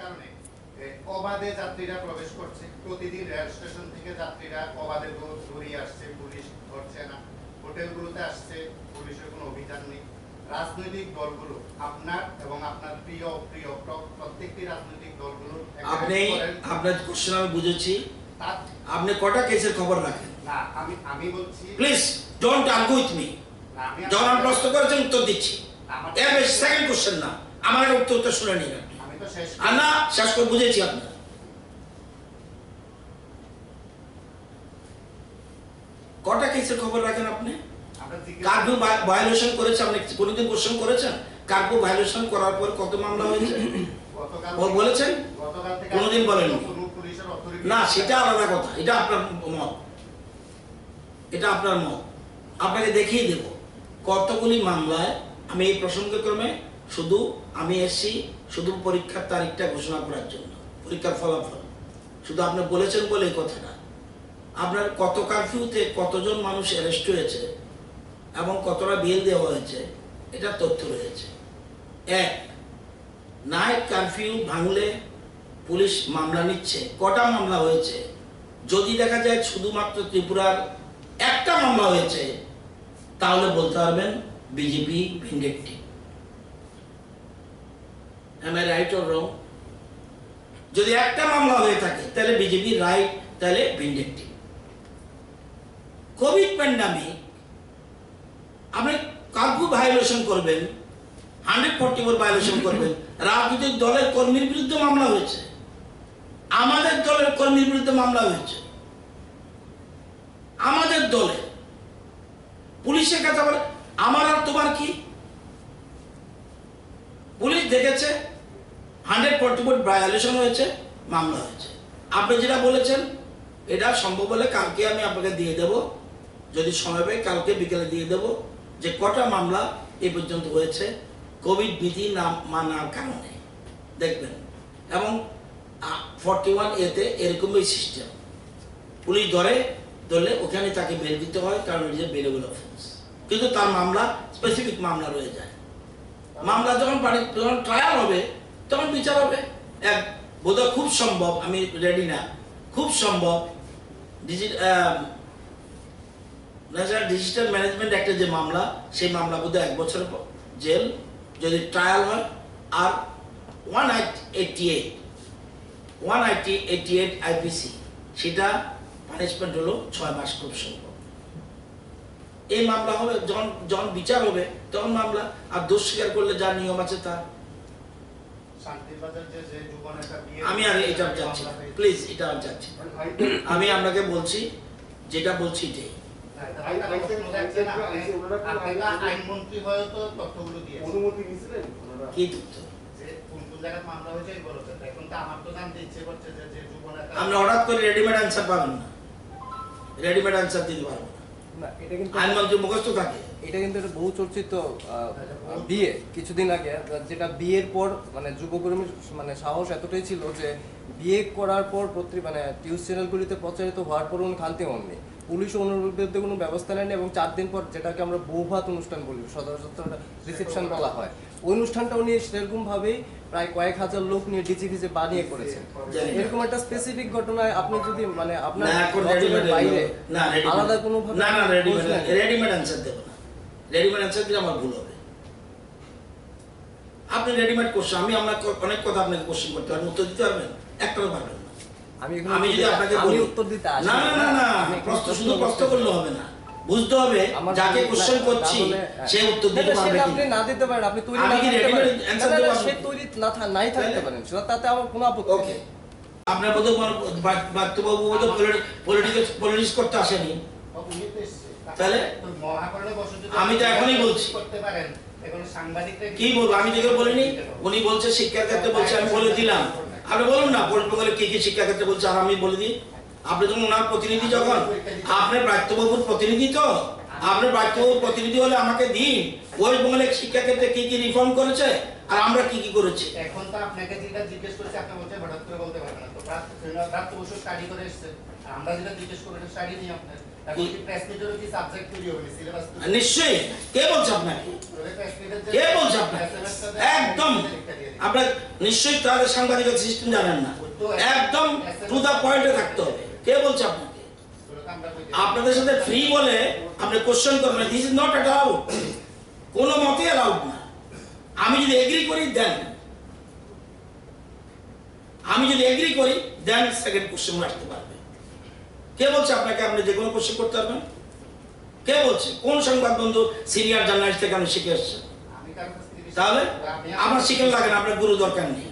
কারণে অবাধে যাত্রীরা প্রবেশ করছে। প্রতিদিন রেল স্টেশন থেকে যাত্রীরা অবাধে দৌড়িয়ে আসছে, পুলিশ ধরছে না। হোটেলগুলোতে আসছে, পুলিশের কোনো অভিযান নেই। রাজনৈতিক দলগুলো, আপনার এবং আপনার প্রিয় প্রত্যেকটি রাজনৈতিক দলগুলো আপনার কোশ্চেন আমি বুঝেছি। আপনি কটা কেসের খবর রাখেন? না, আমি বলছি, please don't argue with me. যখন প্রশ্ন করেছেন উত্তর দিচ্ছি। এর বেশি সেকেন্ড কোশ্চেন না, আমার উত্তর শুনে নিন। আমি তো শেষ আর না, শেষ করে বুঝেছি। আপনার কটা কেসের খবর রাখেন আপনি? কার্ফিউ ভায়োলেশন করেছে, আপনি কোনোদিন কোশ্চেন করেছেন? কার্ফিউ ভায়োলেশন করার পর কত মামলা হয়েছে বলেছেন? কোনোদিন বলেননি। না, সেটা আলাদা কথা। এটা আপনার মত, এটা আপনার মত। আপনাকে দেখিয়ে দেব কতগুলি মামলায় আমি এই প্রসঙ্গক্রমে শুধু আমি এসেছি শুধু পরীক্ষার তারিখটা ঘোষণা করার জন্য, পরীক্ষার ফলাফল। শুধু আপনি বলেছেন বলে এই কথাটা। আপনার কত কারফিউতে কতজন মানুষ অ্যারেস্ট হয়েছে এবং কতটা বেল দেওয়া হয়েছে, এটা তথ্য রয়েছে। এক, নাইট কারফিউ ভাঙলে পুলিশ মামলা নিচ্ছে। কটা মামলা হয়েছে? যদি দেখা যায় শুধুমাত্র ত্রিপুরার একটা মামলা হয়েছে, তাহলে বলতে পারবেন BJP ভিন্ডেক্টিভ। Am I right or wrong? যদি একটা মামলা হয়ে থাকে তাহলে বিজেপি রাইট, তাহলে ভিন্ডেক্টিভ। কোভিড প্যান্ডামিক আপনি কার্ফিউ ভায়োলেশন করবেন, 144 ভায়োলেশন করবেন। রাজনৈতিক দলের কর্মীর বিরুদ্ধে মামলা হয়েছে, আমাদের দলের কর্মীর বিরুদ্ধে মামলা হয়েছে, আমাদের দলে। পুলিশের কাছে বলে আমার আর তোমার কি? পুলিশ দেখেছে 144 ভায়োলেশন হয়েছে, মামলা হয়েছে। আপনি যেটা বলেছেন এটা সম্ভব হলে কালকে আমি আপনাকে দিয়ে দেব, যদি সময় পাই কালকে বিকেলে দিয়ে দেব যে কটা মামলা এ পর্যন্ত হয়েছে কোভিড বিধি না মানার কারণে, দেখবেন। এবং 41 এতে এরকমই সিস্টেম। পুলিশ ধরলে ওখানে তাকে বেল দিতে হয়, কারণ এটা বেলেবল অফেন্স। কিন্তু তার মামলা স্পেসিফিক মামলা রয়ে যায়। মামলা যখন ট্রায়াল হবে তখন বিচার হবে। এক বোধহয় খুব সম্ভব, আমি রেডি না, খুব সম্ভব ন্যাশনাল ডিজিটাল ম্যানেজমেন্ট একটা যে মামলা, সেই মামলা বোধহয় 1 বছর জেল যদি ট্রায়াল হয়। আর 188 আইপিসি, সেটা পানিশমেন্ট হলো 6 মাস খুব সম্ভব। এই মামলা হবে যখন বিচার হবে তখন মামলা। আর দোষ স্বীকার করলে যা নিয়ম আছে তা। আমি আর এটা চাচ্ছি, প্লিজ এটা আর চাচ্ছি। আমি আপনাকে বলছি যেটা বলছি এটাই। আইনমন্ত্রী হয়তো তথ্যগুলো দিয়েছে। অনুমতি নিয়েছিলেন? কি তথ্য? কোন জায়গায় মামলা হয়েছে এই বলতে। এখন তো আমার তো জানতে ইচ্ছে করছে যে যুবনেতা। আমরা হঠাৎ করে রেডিমেড অ্যানসার পাবেন না, রেডিমেড অ্যানসার দিতে পারবো না। এটা কিন্তু আইনমন্ত্রী মুখস্থ থাকে। এটা কিন্তু একটা বহু চর্চিত বিয়ে কিছুদিন আগে, যেটা বিয়ের পর মানে যুবকর্মীর মানে সাহস এতটাই ছিল যে বিয়ে করার পর মানে নিউজ চ্যানেলগুলিতে প্রচারিত হওয়ার পর উনি খালতে হননি। পুলিশ অনুরোধের বিরুদ্ধে কোনো ব্যবস্থা নেয়নি এবং 4 দিন পর, যেটাকে আমরা বৌভাত অনুষ্ঠান বলি, সদর রিসেপশন বলা হয়, ওই অনুষ্ঠানটা উনি সেরকম ভাবেই প্রায় কয়েক হাজার লোক নিয়ে ডিজে বানিয়ে করেছেন। এরকম একটা স্পেসিফিক ঘটনায় আপনি যদি মানে আপনার বাইরে আলাদা কোনো ভাবে রেডিমেড অ্যানসার দেব না। রেডিমেড অ্যানসার দিলে আমার ভুল হবে। আপনি রেডিমেড কোশ্চেন, আমি আপনাকে অনেক কথা আপনাকে কোশ্চেন করতে পারবেন, উত্তর দিতে পারবেন? একটাও পারবেন না। আমি যদি আপনাকে বলি উত্তর দিতে আসি না না না, প্রশ্ন শুধু প্রশ্ন করলে হবে না, বুঝতে হবে যাকে কোশ্চেন করছি সে উত্তর দিতে পারবে কি। আপনি না দিতে পারেন, আপনি তৈরি না দিতে পারেন, সে তৈরি নাই থাকতে পারেন, সেটা তাতে আমার কোনো আপত্তি নেই। আপনার বোধহয় বাত্যবাবু বোধহয় পলিটিক্স করতে আসেনি, তাহলে আমি তো এখনই বলছি কি বলবো। আমি যেগুলো বলিনি, উনি বলছে শিক্ষার ক্ষেত্রে বলছে, আমি বলে দিলাম। আপনি বলুন না ওয়েস্ট বেঙ্গলে কি কি শিক্ষা ক্ষেত্রে বলছে, আর আমি বলে দিই। আপনি যখন ওনার প্রতিনিধি, যখন আপনার ব্রাত্যবাবুর প্রতিনিধি, তো আপনার ব্রাত্যবাবুর প্রতিনিধি হলে আমাকে দিন ওয়েস্ট বেঙ্গলে শিক্ষা ক্ষেত্রে কি কি রিফর্ম করেছে আর আমরা কি কি করেছি। এখন তো আপনাকে যেটা জিজ্ঞেস করছি আপনি বলতে হঠাৎ করে বলতে পারবেন না। তো ব্রাত্যবাবু স্টাডি করে এসেছে, আমরা যেটা জিজ্ঞেস করবো স্টাডি নিয়ে আপনার এখন কি প্রেস মিটেরও কি সাবজেক্ট তৈরি হবে সিলেবাস তৈরি নিশ্চয়ই। কে বলছে আপনাকে? প্রেস মিটের কে বলছে আপনাকে? একদম আপনার নিশ্চয়ই তাদের সাংবাদিকতা সিস্টেম জানেন না। একদম টু দা পয়েন্টে থাকতে হবে। কে বলছে আপনাকে? আপনাদের সাথে ফ্রি বলে আপনি কোশ্চেন করবেন, দিস ইজ নট অ্যালাউড। কোনো মতে অ্যালাউড না। আমি যদি এগ্রি করি দেন, আমি যদি এগ্রি করি দেন সেকেন্ড কোশ্চেন আসতে পারবে। কে বলছে আপনাকে আপনি যে কোনো কোশ্চেন করতে পারবেন? কে বলছে? কোন সংবাদ বন্ধু সিনিয়র জার্নালিস্ট থেকে আমি শিখে আসছেন? আমি কারণ তাহলে আমার শিখে লাগে না, আপনার গুরু দরকার নেই।